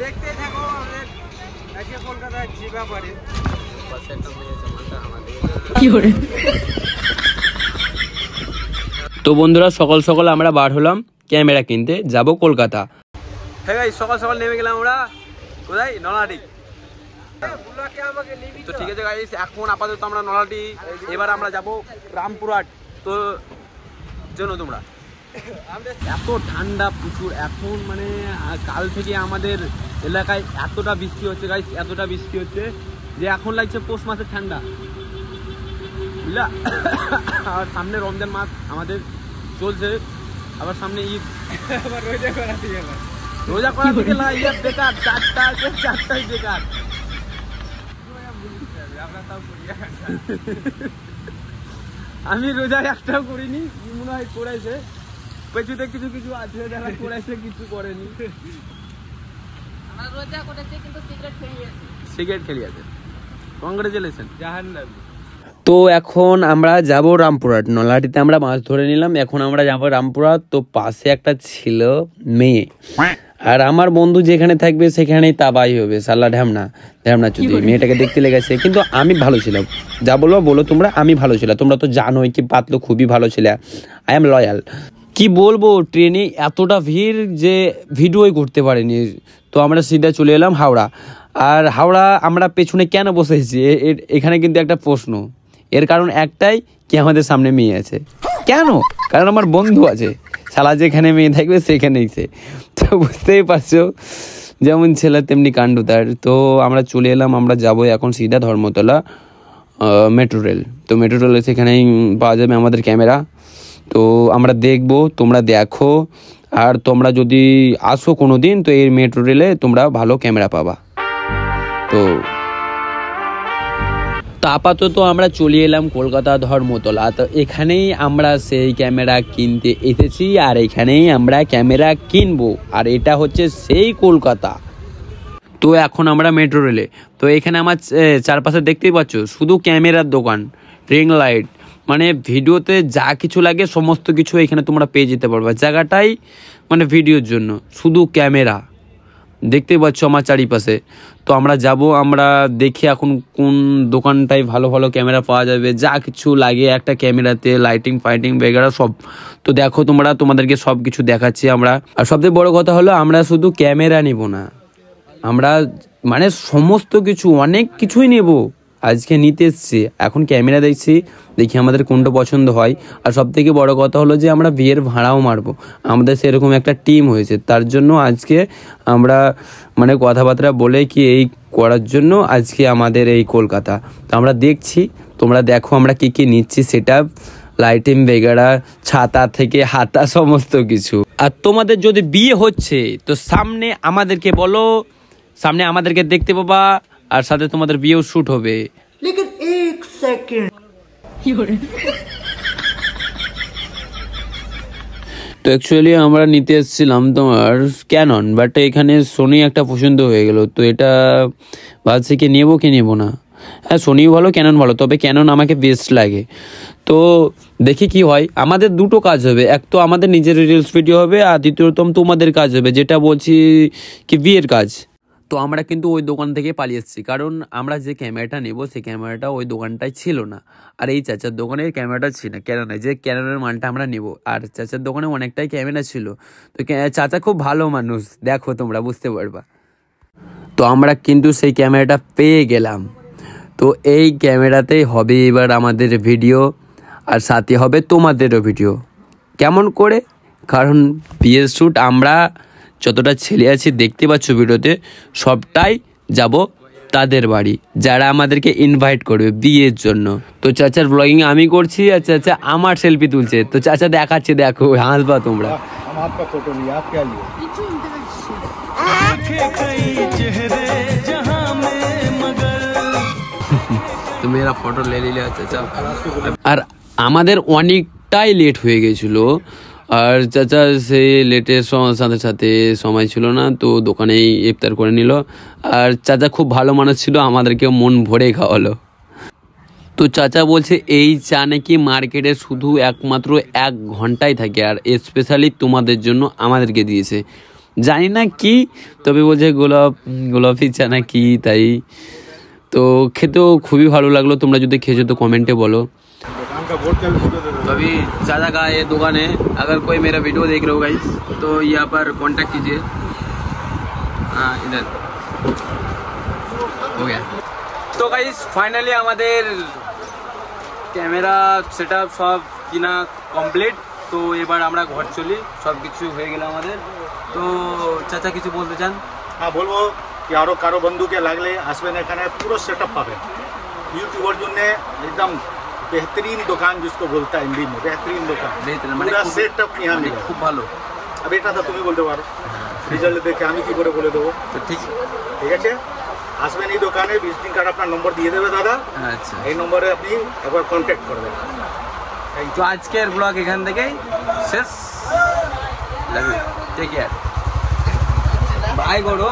দেখতে থাকো আমাদের আজকে কলকাতায় যে ব্যাপারে তো বন্ধুরা সকাল সকাল আমরা বার হলাম ক্যামেরা কিনতে যাব কলকাতা। হ্যাঁ গাইস সকাল সকাল নেমে গেলাম আমরা কোথায় নলহাটি। তো ঠিক আছে গাইস এখন আপাতত আমরা নলহাটি, এবার আমরা যাব রামপুরহাট। তো জানো তোমরা এত ঠান্ডা প্রচুর এখন, মানে কাল থেকে আমাদের এলাকায় এতটা বৃষ্টি হচ্ছে গাইস, এতটা বৃষ্টি হচ্ছে যে এখন লাগছে পৌষ মাসের ঠান্ডা বুঝলা। আর সামনে রমজান মাস আমাদের চলছে, আবার সামনে ঈদ, আবার রোজা করা থেকে ইয়ে বেকার, চারটাই বেকার। আমি রোজা একটাও করিনি, মনে হয় করেছে পেছুতে কিছু কিছু আছে যারা করেছে, কিছু করেনি। সিগারেট খেলিয়েছে। কংগ্রেচুলেশন। তো এখন আমরা যাব রামপুরহাট। নলহাটিতে আমরা মাছ ধরে নিলাম, এখন আমরা যাবো রামপুরহাট। তো পাশে একটা ছিল মেয়ে, আর আমার বন্ধু যেখানে থাকবে সেখানেই তাবাই হবে, সাল্লা ঢ্যামনা চুদি। মেয়েটাকে দেখতে লেগেছে, কিন্তু আমি ভালো ছিলাম। যা বলো তোমরা, আমি ভালো ছিলাম। তোমরা তো জানোই কি পাতলো খুবই ভালো ছিল, আই এম লয়াল। কি বলবো, ট্রেনে এতটা ভিড় যে ভিডিওই করতে পারিনি। তো আমরা সিধা চলে এলাম হাওড়া। আর হাওড়া আমরা পেছনে কেন বসেছি এখানে কিন্তু একটা প্রশ্ন, এর কারণ একটাই কি আমাদের সামনে মেয়ে আছে। কেন? কারণ আমার বন্ধু আছে, শালা যেখানে মেয়ে থাকবে সেখানেই সে। তো বুঝতেই পারছো যেমন ছেলে তেমনি কাণ্ড তার। তো আমরা চলে এলাম, আমরা যাবো এখন সিধা ধর্মতলা মেট্রো রেল। তো মেট্রো রেলে সেখানেই পাওয়া যাবে আমাদের ক্যামেরা। তো আমরা দেখবো, তোমরা দেখো। আর তোমরা যদি আসো কোনো দিন তো এই মেট্রো রেলে তোমরা ভালো ক্যামেরা পাবা। তো আপাতত আমরা চলে এলাম কলকাতা ধর্মতলা। তো এখানেই আমরা সেই ক্যামেরা কিনতে এসেছি, আর এখানেই আমরা ক্যামেরা কিনবো। আর এটা হচ্ছে সেই কলকাতা। তো এখন আমরা মেট্রো রেলে। তো এখানে আমার চারপাশে দেখতেই পাচ্ছ শুধু ক্যামেরার দোকান, রিং লাইট, মানে ভিডিওতে যা কিছু লাগে সমস্ত কিছু এখানে তোমরা পেয়ে যেতে পারবে। জায়গাটাই মানে ভিডিওর জন্য, শুধু ক্যামেরা দেখতেই পাচ্ছ আমার চারিপাশে। তো আমরা যাব, আমরা দেখি এখন কোন দোকানটায় ভালো ভালো ক্যামেরা পাওয়া যাবে, যা কিছু লাগে একটা ক্যামেরাতে, লাইটিং ফাইটিং বেগারা সব। তো দেখো তোমরা, তোমাদেরকে সব কিছু দেখাচ্ছি আমরা। আর সবথেকে বড় কথা হলো আমরা শুধু ক্যামেরা নিব না, আমরা মানে সমস্ত কিছু অনেক কিছুই নেব। আজকে নিতে এসছি, এখন ক্যামেরা দেখছি, দেখি আমাদের কোনটা পছন্দ হয়। আর সব থেকে বড় কথা হলো যে আমরা বিয়ের ভাড়াও মারবো। আমাদের সেরকম একটা টিম হয়েছে, তার জন্য আজকে আমরা মানে কথাবার্তা বলে কি এই করার জন্য আজকে আমাদের এই কলকাতা। তো আমরা দেখছি, তোমরা দেখো আমরা কি কি নিচ্ছি, সেটা লাইটিং বেগারা, ছাতা থেকে হাতা সমস্ত কিছু। আর তোমাদের যদি বিয়ে হচ্ছে তো সামনে আমাদেরকে বলো, সামনে আমাদেরকে দেখতে পাবা, আর সাথে তোমাদের বিয়েও শুট হবে। লেকিন এক সেকেন্ড। তো অ্যাকচুয়ালি আমরা নিতে এসেছিলাম তোমার ক্যানন, বাট এখানে সোনি একটা পছন্দ হয়ে গেল। তো এটা ভাবছি কি নেবো কি নেবো না। হ্যাঁ সোনিও ভালো, ক্যানন ভালো, তবে ক্যানন আমাকে বেস্ট লাগে। তো দেখি কি হয়। আমাদের দুটো কাজ হবে, এক তো আমাদের নিজের রিলস ভিডিও হবে, আর দ্বিতীয়তম তোমাদের কাজ হবে, যেটা বলছি কি বিয়ের কাজ। তো আমরা কিন্তু ওই দোকান থেকে পালিয়ে এসেছি, কারণ আমরা যে ক্যামেরাটা নেব সেই ক্যামেরাটা ওই দোকানটায় ছিল না। আর এই চাচার দোকানের ক্যামেরাটা ছিল না, ক্যাননের যে ক্যাননের মালটা আমরা নেব। আর চাচার দোকানে অনেকটাই ক্যামেরা ছিল। তো চাচা খুব ভালো মানুষ, দেখো তোমরা বুঝতে পারবা। তো আমরা কিন্তু সেই ক্যামেরাটা পেয়ে গেলাম। তো এই ক্যামেরাতেই হবে এবার আমাদের ভিডিও, আর সাথে হবে তোমাদেরও ভিডিও। কেমন করে? কারণ বিয়ের শ্যুট আমরা যতটা ছেলে আছি দেখতে পাচ্ছ ভিডিওতে, সবটাই যাব তাদের বাড়ি, যারা আমাদেরকে ইনভাইট করবে বিয়ের জন্য। তো চাচার ব্লগিং আমি করছি, আর চাচা আমার সেলফি তুলছে। তো চাচা দেখাচ্ছে, দেখো হাসবা তোমরা। তো মেরা ফটো লে নিলে চাচা। আর আমাদের অনেকটাই লেট হয়ে গেছিল, আর চাচা সেই লেটের সাথে সাথে সময় ছিল না, তো দোকানেই ইফতার করে নিল। আর চাচা খুব ভালো মানুষ ছিল, আমাদেরকে মন ভরে খাওয়ালো। তো চাচা বলছে এই চা নাকি মার্কেটে শুধু একমাত্র 1 ঘন্টায় থাকে, আর স্পেশালি তোমাদের জন্য আমাদেরকে দিয়েছে। জানি না কি, তবে বলছে গোলাপি চানা কি, তাই তো খেতেও খুবই ভালো লাগলো। তোমরা যদি খেয়েছো তো কमेंटे बोलो। तो अभी ज़्यादा का ये दुकान है, अगर कोई मेरा वीडियो देख रहे हो गाइस तो यहाँ पर कांटेक्ट कीजिए। हाँ इधर हो गया। तो गाइस फाइनली আমাদের ক্যামেরা সেটআপ সব কিনা কমপ্লিট। তো এবার আমরা ঘর চলি, সব কিছু হয়ে গেল আমাদের। তো চাচা কিছু বলতে চান? হ্যাঁ বলবো কি আরও কারো বন্ধুকে লাগলে আসবেন, এখানে পুরো সেটআপ পাবেন यूट्यूबर জন্য एकदम बेहतरीन दुकान जिसको बोलता है हिंदी में, बेहतरीन दुकान, पूरा सेटअप यहाँ मिलेगा, খুব ভালো। अब এটা তো তুমি বলতে পারো, রেজাল্ট দেখে আমি কি করে বলে দেবো। তো ঠিক আছে, আসবেন এই দোকানে, ভিজিটিং কার্ড আপনার নম্বর দিয়ে দেবে দাদা। আচ্ছা, এই নম্বরে আপনি একবার কন্ট্যাক্ট করবেন। তো আজকের ব্লগ এখান থেকেই শেষ। Love you, take care, bye গড়ো।